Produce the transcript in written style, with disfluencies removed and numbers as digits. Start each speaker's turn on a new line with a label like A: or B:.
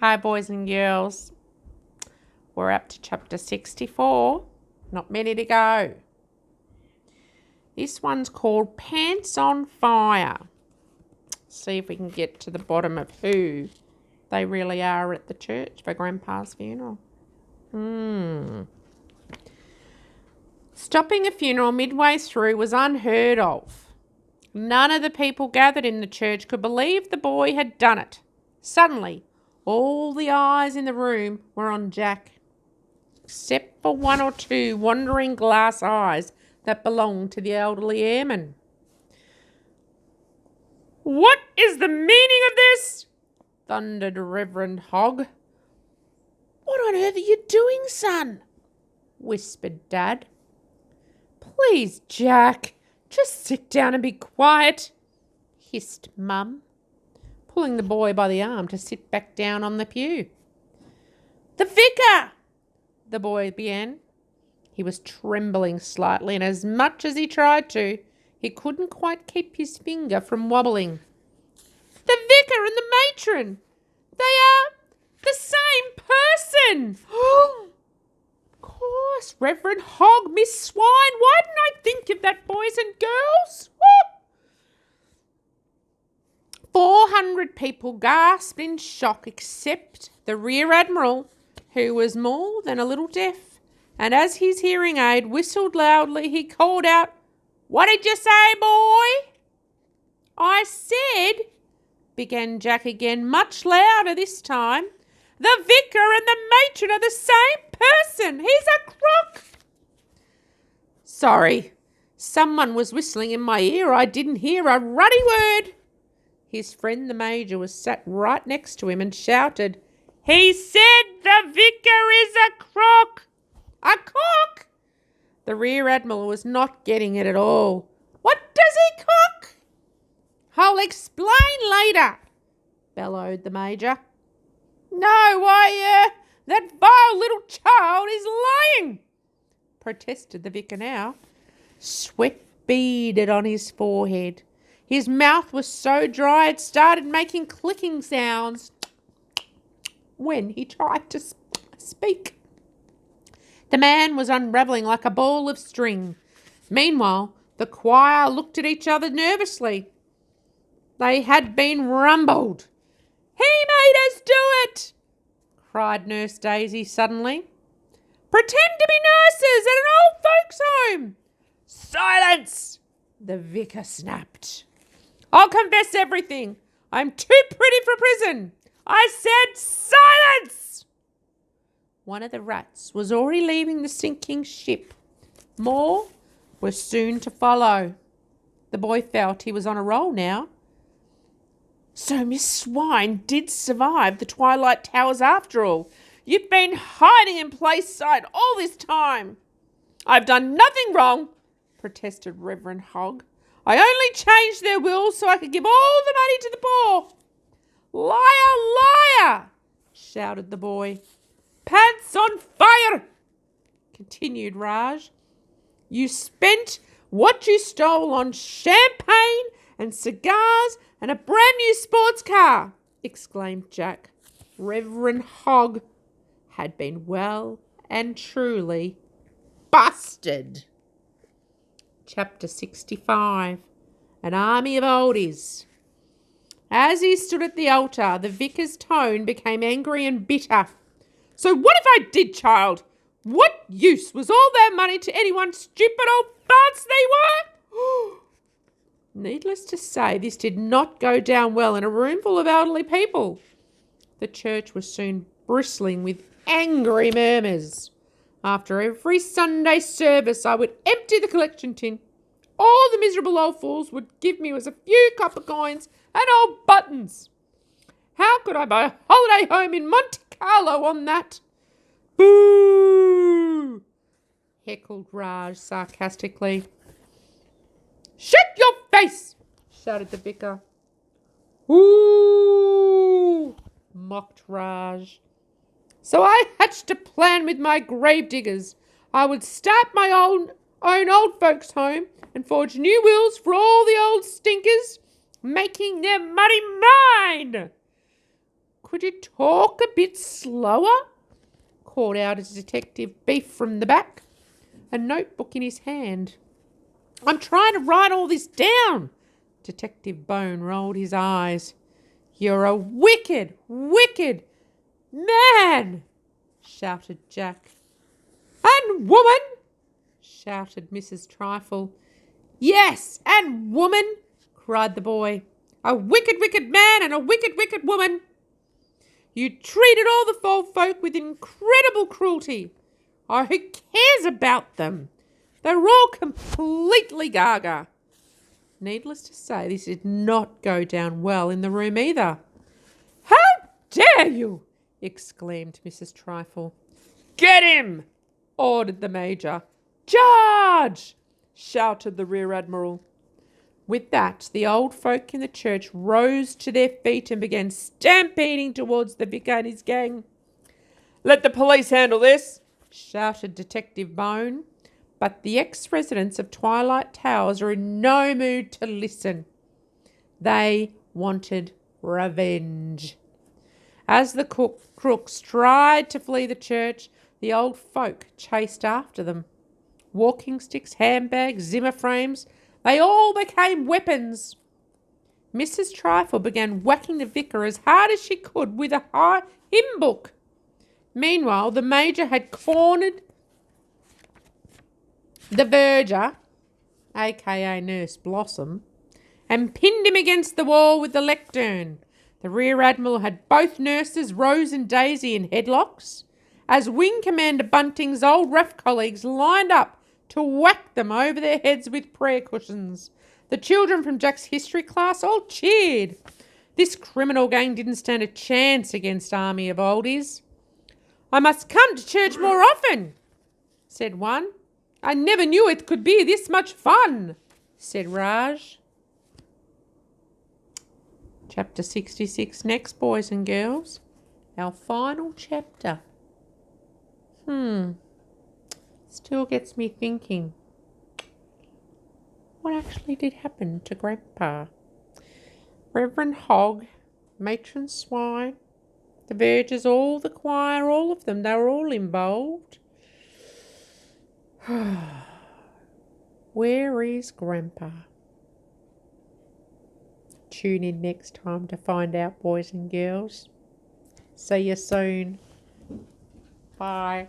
A: Hi, boys and girls. We're up to chapter 64. Not many to go. This one's called Pants on Fire. See if we can get to the bottom of who they really are at the church for Grandpa's funeral. Stopping a funeral midway through was unheard of. None of the people gathered in the church could believe the boy had done it. Suddenly, all the eyes in the room were on Jack, except for one or two wandering glass eyes that belonged to the elderly airman. "What is the meaning of this?" thundered Reverend Hogg. "What on earth are you doing, son?" whispered Dad. "Please, Jack, just sit down and be quiet," hissed Mum, pulling the boy by the arm to sit back down on the pew. "The vicar," the boy began. He was trembling slightly, and as much as he tried to, he couldn't quite keep his finger from wobbling. "The vicar and the matron, they are the same person." "Of course, Reverend Hogg, Miss Swine, why didn't I think of that, boys and girls?" 400 people gasped in shock except the Rear Admiral, who was more than a little deaf, and as his hearing aid whistled loudly, he called out, "What did you say, boy?" "I said," began Jack again, much louder this time, "the vicar and the matron are the same person. He's a crook." "Sorry, someone was whistling in my ear. I didn't hear a ruddy word." His friend the Major was sat right next to him and shouted, "He said the vicar is a crook." "A cook?" The Rear Admiral was not getting it at all. "What does he cook?" "I'll explain later," bellowed the Major. "No, why, that vile little child is lying," protested the vicar now. Sweat beaded on his forehead. His mouth was so dry it started making clicking sounds when he tried to speak. The man was unravelling like a ball of string. Meanwhile, the choir looked at each other nervously. They had been rumbled. "He made us do it!" cried Nurse Daisy suddenly. "Pretend to be nurses at an old folks' home!" "Silence!" the vicar snapped. "I'll confess everything. I'm too pretty for prison. I said silence!" One of the rats was already leaving the sinking ship. More was soon to follow. The boy felt he was on a roll now. "So Miss Swine did survive the Twilight Towers after all. You've been hiding in plain sight all this time." "I've done nothing wrong," protested Reverend Hogg. "I only changed their wills so I could give all the money to the poor." "Liar, liar!" shouted the boy. "Pants on fire!" continued Raj. "You spent what you stole on champagne and cigars and a brand new sports car," exclaimed Jack. Reverend Hogg had been well and truly busted. Chapter 65. An Army of Oldies. As he stood at the altar, the vicar's tone became angry and bitter. "So what if I did, child? What use was all that money to anyone? Stupid old farts they were!" Needless to say, this did not go down well in a room full of elderly people. The church was soon bristling with angry murmurs. After every Sunday service, I would empty the collection tin. All the miserable old fools would give me was a few copper coins and old buttons. How could I buy a holiday home in Monte Carlo on that? "Boo!" heckled Raj sarcastically. "Shut your face!" shouted the vicar. "Ooh!" mocked Raj. "So I hatched a plan with my gravediggers. I would start my own old folks' home and forge new wills for all the old stinkers, making their money mine." could you talk a bit slower? Called out a Detective Beef from the back, a notebook in his hand. I'm trying to write all this down. Detective Bone rolled his eyes. You're a wicked, wicked man, shouted Jack. And woman, shouted Mrs. Trifle. Yes, and woman, cried the boy. A wicked, wicked man and a wicked, wicked woman. You treated all the old folk with incredible cruelty. Oh, who cares about them? They're all completely gaga. Needless to say, this did not go down well in the room either. How dare you! Exclaimed Mrs. Trifle. Get him! Ordered the Major. Charge! Shouted the Rear Admiral. With that, the old folk in the church rose to their feet and began stampeding towards the vicar and his gang. Let the police handle this, shouted Detective Bone. But the ex-residents of Twilight Towers are in no mood to listen. They wanted revenge. As the crooks tried to flee the church, the old folk chased after them. Walking sticks, handbags, Zimmer frames, they all became weapons. Mrs. Trifle began whacking the vicar as hard as she could with a high hymn book. Meanwhile, the Major had cornered the verger, aka Nurse Blossom, and pinned him against the wall with the lectern. The Rear Admiral had both nurses, Rose and Daisy, in headlocks, as Wing Commander Bunting's old RAF colleagues lined up to whack them over their heads with prayer cushions. The children from Jack's history class all cheered. This criminal gang didn't stand a chance against Army of Oldies. I must come to church more often, said one. I never knew it could be this much fun, said Raj. Chapter 66 next, boys and girls. Our final chapter. Still gets me thinking. What actually did happen to Grandpa? Reverend Hogg, Matron Swine, the vergers, all the choir, all of them, they were all involved. Where is Grandpa? Tune in next time to find out, boys and girls. See you soon. Bye.